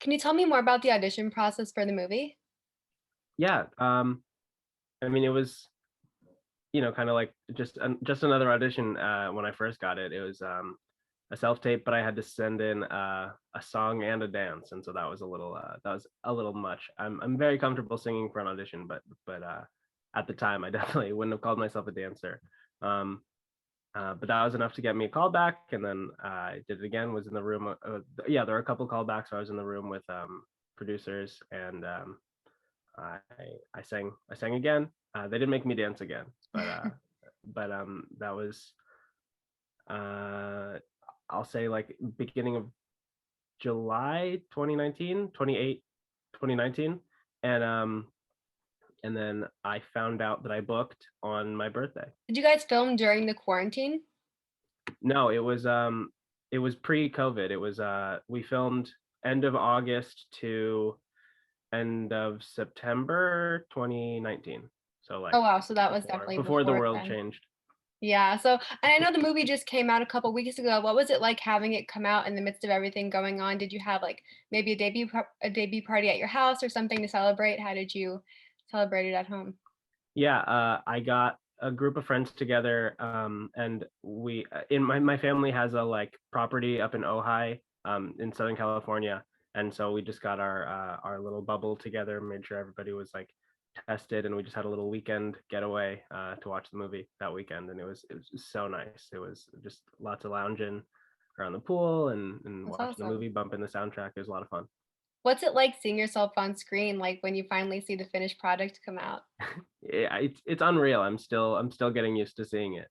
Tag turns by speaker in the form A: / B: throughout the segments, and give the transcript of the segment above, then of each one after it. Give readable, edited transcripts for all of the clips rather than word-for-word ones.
A: Can you tell me more about the audition process for the movie?
B: Yeah, I mean, it was, kind of like just another audition. When I first got it, it was a self tape, but I had to send in a song and a dance, and so that was a little much. I'm very comfortable singing for an audition, but at the time, I definitely wouldn't have called myself a dancer. Um, but that was enough to get me a call back, and then I did it again. Was in the room. Yeah, there were a couple callbacks. So I was in the room with producers, and I I sang again. They didn't make me dance again, but that was uh, I'll say like beginning of July 2019, 2019, and then I found out that I booked on my birthday.
A: Did you guys film during the quarantine?
B: No, it was pre-COVID. It was we filmed end of August to end of September 2019. So
A: Oh,
B: like
A: wow, so that was
B: before
A: definitely
B: before the
A: before
B: world
A: then.
B: changed.
A: Yeah, so and I know the movie just came out a couple weeks ago. What was it like having it come out in the midst of everything going on? Did you have, like, maybe a debut party at your house or something to celebrate? How did you celebrate it at home?
B: Yeah, I got a group of friends together, and we in my family has a like property up in Ojai, in Southern California, and so we just got our little bubble together, made sure everybody was like tested, and we just had a little weekend getaway to watch the movie that weekend, and it was so nice. It was just lots of lounging around the pool and
A: That's
B: watching the movie,
A: awesome.
B: bumping the soundtrack. It was a lot of fun.
A: What's it like seeing yourself on screen, like, when you finally see the finished product come out?
B: Yeah, it's unreal. I'm still getting used to seeing it.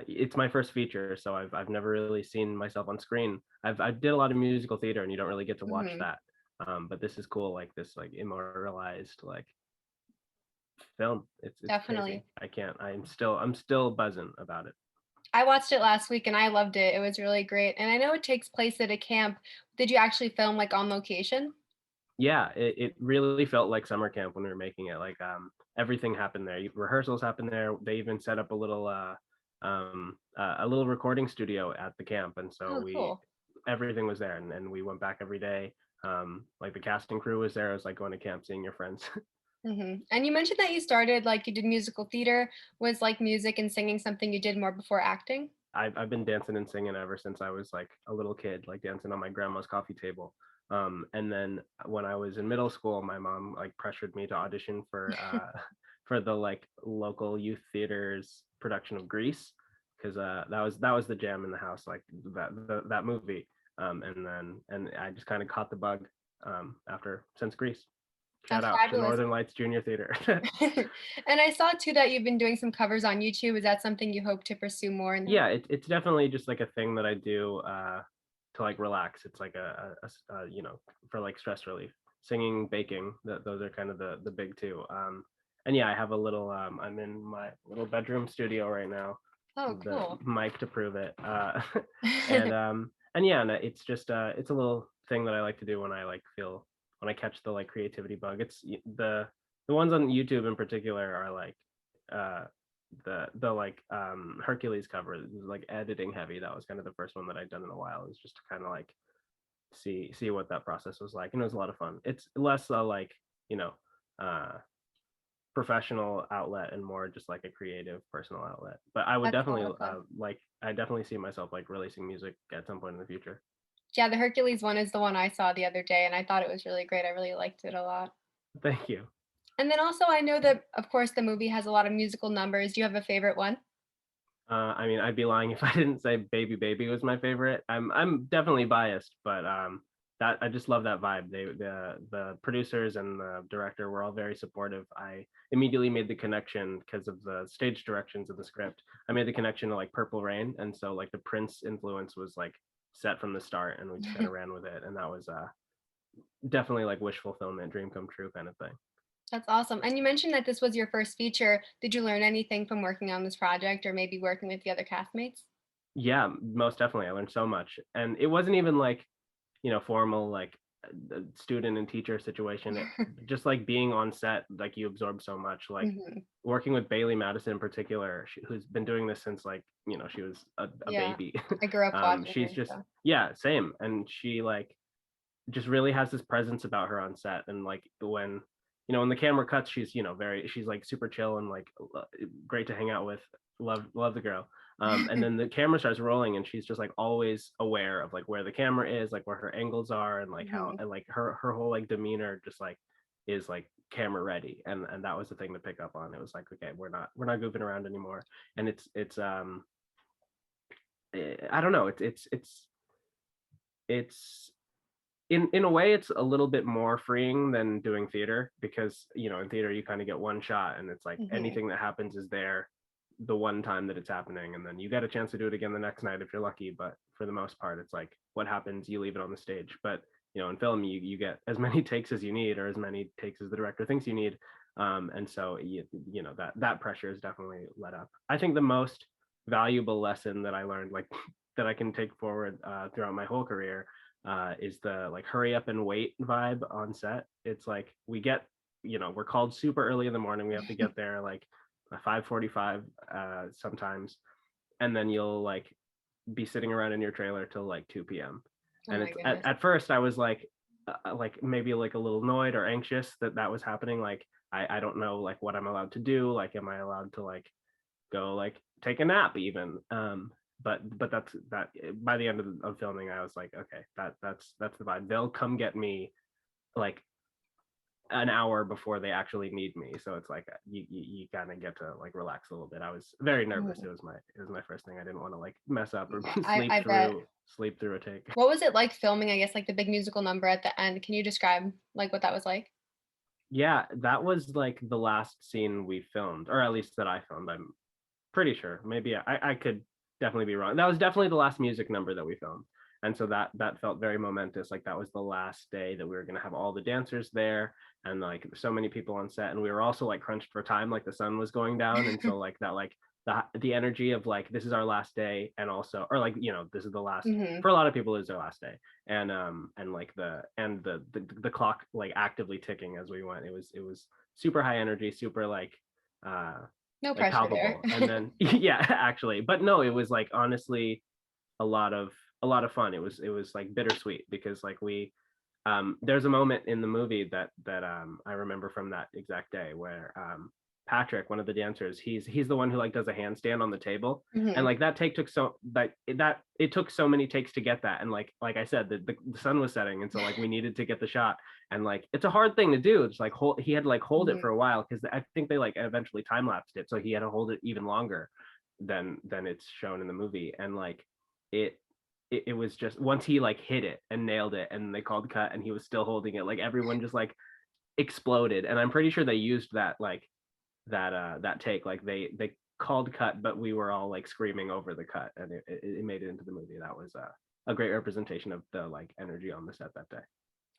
B: It's my first feature, so I've never really seen myself on screen. I did a lot of musical theater, and you don't really get to watch
A: Mhm,
B: that. But this is cool, like this like immortalized like film. It's crazy.
A: definitely.
B: I'm still buzzing about it.
A: I watched it last week and I loved it. It was really great, and I know it takes place at a camp. Did you actually film, like, on location?
B: Yeah, it really felt like summer camp when we were making it. Like everything happened there. Rehearsals happened there. They even set up a little recording studio at the camp, and so
A: Oh,
B: we
A: cool.
B: everything was there, and we went back every day. Like the casting crew was there. It was like going to camp, seeing your friends.
A: Mhm, and you mentioned that you started like, you did musical theater. Was, like, music and singing something you did more before acting?
B: I've been dancing and singing ever since I was like a little kid, like dancing on my grandma's coffee table. And then when I was in middle school, my mom like pressured me to audition for for the like local youth theater's production of Grease, because that was the jam in the house, like that movie. And I just kind of caught the bug after since Grease. Shout
A: That's
B: out to
A: fabulous.
B: Northern Lights Junior Theater.
A: And I saw too that you've been doing some covers on YouTube. Is that something you hope to pursue more in the
B: Yeah, it's definitely just like a thing that I do to like relax. It's like for like stress relief. Singing, baking, those are kind of the big two. And yeah, I have a little. I'm in my little bedroom studio right now.
A: Oh,
B: The
A: cool.
B: mic to prove it. And yeah, and it's just it's a little thing that I like to do when I like feel when I catch the like creativity bug. The ones on YouTube in particular are like uh the like Hercules cover. It was like editing heavy. That was kind of the first one that I'd done in a while. It was just to kind of like see what that process was like, and it was a lot of fun. It's less like you know uh professional outlet and more just like a creative personal outlet. But I would
A: That's a
B: definitely
A: lot of fun.
B: I definitely see myself like releasing music at some point in the future.
A: Yeah, the Hercules one is the one I saw the other day, and I thought it was really great. I really liked it a lot.
B: Thank you.
A: And then also I know that, of course, the movie has a lot of musical numbers. Do you have a favorite one?
B: I mean, I'd be lying if I didn't say "Baby Baby" was my favorite. I'm definitely biased, but that I just love that vibe. The producers and the director were all very supportive. I immediately made the connection because of the stage directions of the script. I made the connection to like Purple Rain, and so like the Prince influence was like set from the start, and we just kind of ran with it, and that was definitely like wish fulfillment, dream come true kind of thing.
A: That's awesome. And you mentioned that this was your first feature. Did you learn anything from working on this project or maybe working with the other castmates?
B: Yeah, most definitely. I learned so much, and it wasn't even like formal like student and teacher situation. Just like being on set, like you absorb so much. Like
A: Mhm.
B: working with Bailey Madison in particular, who's been doing this since like she was a
A: Yeah.
B: baby.
A: I grew up watching
B: She's
A: her,
B: just
A: so
B: yeah, same, and she like just really has this presence about her on set. And like when, when the camera cuts, she's, she's like super chill and like great to hang out with. Love the girl. And then the camera starts rolling and she's just like always aware of like where the camera is, like where her angles are, and like how,
A: Mhm.
B: and like her whole like demeanor just like is like camera ready. And that was the thing to pick up on. It was like, okay, we're not goofing around anymore. And it's I don't know, it's in a way it's a little bit more freeing than doing theater, because in theater you kind of get one shot and it's like
A: Mhm.
B: anything that happens is there the one time that it's happening, and then you get a chance to do it again the next night if you're lucky. But for the most part it's like what happens, you leave it on the stage. But in film you get as many takes as you need, or as many takes as the director thinks you need. And so that pressure is definitely let up. I think the most valuable lesson that I learned, like that I can take forward throughout my whole career, is the like hurry up and wait vibe on set. It's like we're called super early in the morning. We have to get there like 5:45 sometimes, and then you'll like be sitting around in your trailer till like 2 p.m.
A: Oh
B: And
A: my
B: it's
A: goodness.
B: at first I was like maybe like a little annoyed or anxious that was happening. Like I don't know like what I'm allowed to do. Like am I allowed to like go like take a nap even? But that's that. By the end of filming I was like, okay, that's the vibe. They'll come get me like an hour before they actually need me. So it's like you kind of get to like relax a little bit. I was very nervous.
A: Mhm.
B: It was my first thing. I didn't want to like mess up or
A: Yeah,
B: sleep
A: I bet.
B: through a take.
A: What was it like filming, I guess, like, the big musical number at the end? Can you describe, like, what that was like?
B: Yeah, that was like the last scene we filmed, or at least that I filmed. I'm pretty sure. Maybe I could definitely be wrong. That was definitely the last music number that we filmed. And so that felt very momentous. Like that was the last day that we were gonna have all the dancers there, and like so many people on set. And we were also like crunched for time, like the sun was going down. And so like that like the energy of like this is our last day, and also, or like this is the last,
A: Mhm.
B: for a lot of people, is their last day. And like the clock like actively ticking as we went. It was super high energy, super uh
A: No
B: like
A: pressure there.
B: palpable. And then yeah, actually, but no, it was like honestly a lot of fun. It was like bittersweet, because like we there's a moment in the movie that I remember from that exact day where Patrick, one of the dancers, he's the one who like does a handstand on the table. And
A: Mhm.
B: like that take took so that it took so many takes to get that. And like I said, the sun was setting, and so like we needed to get the shot. And like it's a hard thing to do. It's like he had to like hold it
A: Mhm.
B: for a while, because I think they like eventually time lapsed it, so he had to hold it even longer than it's shown in the movie. And like it it was just, once he like hit it and nailed it and they called cut and he was still holding it, like everyone just like exploded. And I'm pretty sure they used that like that take, like they called cut, but we were all like screaming over the cut, and it made it into the movie. That was a great representation of the like energy on the set that day.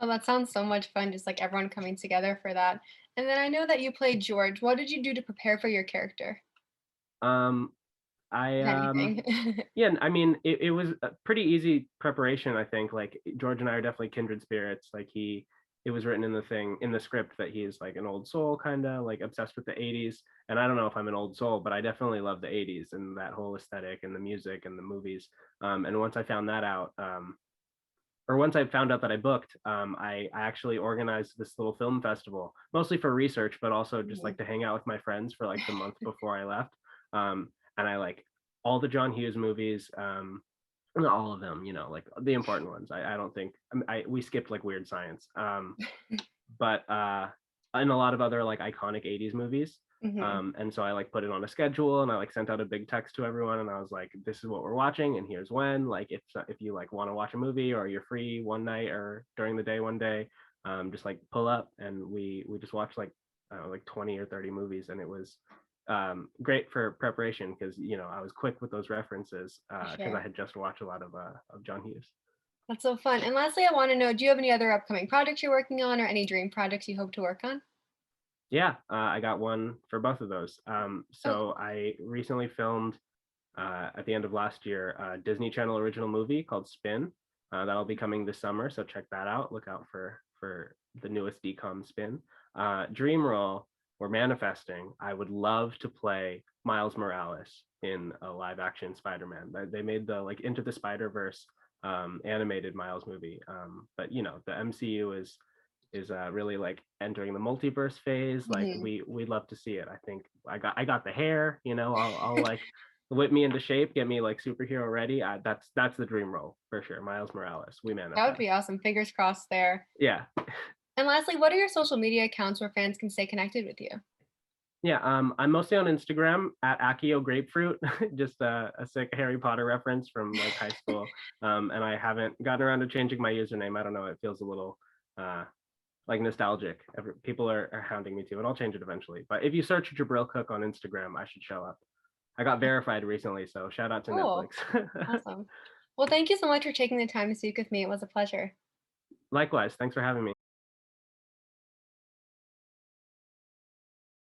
A: Oh, that sounds so much fun, just, like, everyone coming together for that. And then I know that you played George. What did you do to prepare for your character?
B: um I
A: If anything?
B: Yeah, I mean, it was a pretty easy preparation, I think. Like George and I are definitely kindred spirits. Like it was written in the script that he's like an old soul, kind of like obsessed with the 80s. And I don't know if I'm an old soul, but I definitely love the 80s and that whole aesthetic and the music and the movies. And once I found that out, or once I found out that I booked, I actually organized this little film festival, mostly for research, but also just
A: Mhm.
B: like to hang out with my friends for like the month before I left. And I like all the John Hughes movies, not all of them, like the important ones. I don't think we skipped like Weird Science, but and a lot of other like iconic 80s movies.
A: Mhm.
B: And so I like put it on a schedule, and I like sent out a big text to everyone, and I was like, this is what we're watching and here's when. Like if you like want to watch a movie or you're free one night or during the day one day, just like pull up. And we just watched like like 20 or 30 movies, and it was great for preparation, because I was quick with those references,
A: For
B: because I
A: sure.
B: had just watched a lot of John Hughes.
A: That's so fun. And lastly, I wanna know, do you have any other upcoming projects you're working on or any dream projects you hope to work on?
B: Yeah, I got one for both of those.
A: Oh,
B: So I recently filmed at the end of last year a Disney Channel original movie called Spin. That'll be coming this summer, so check that out. Look out for the newest DCOM Spin. Dream role, we're manifesting. I would love to play Miles Morales in a live action Spider-Man. They made the like Into the Spider-Verse animated Miles movie. But you know, the MCU is really like entering the multiverse phase. Like
A: Mhm.
B: we'd love to see it. I think I got the hair. You know, I'll like whip me into shape, get me like superhero ready. That's the dream role for sure. Miles Morales, we
A: That would be
B: manifest.
A: awesome. Fingers crossed there.
B: Yeah.
A: And lastly, what are your social media accounts where fans can stay connected with you?
B: Yeah, I'm mostly on Instagram at Akio Grapefruit, just a sick Harry Potter reference from like high school. And I haven't gotten around to changing my username. I don't know, it feels a little uh, like nostalgic. People are hounding me to, and I'll change it eventually. But if you search Jahbril Cook on Instagram, I should show up. I got verified recently, so shout out to
A: Cool.
B: Netflix.
A: Awesome. Well, thank you so much for taking the time to speak with me. It was a pleasure.
B: Likewise, thanks for having me.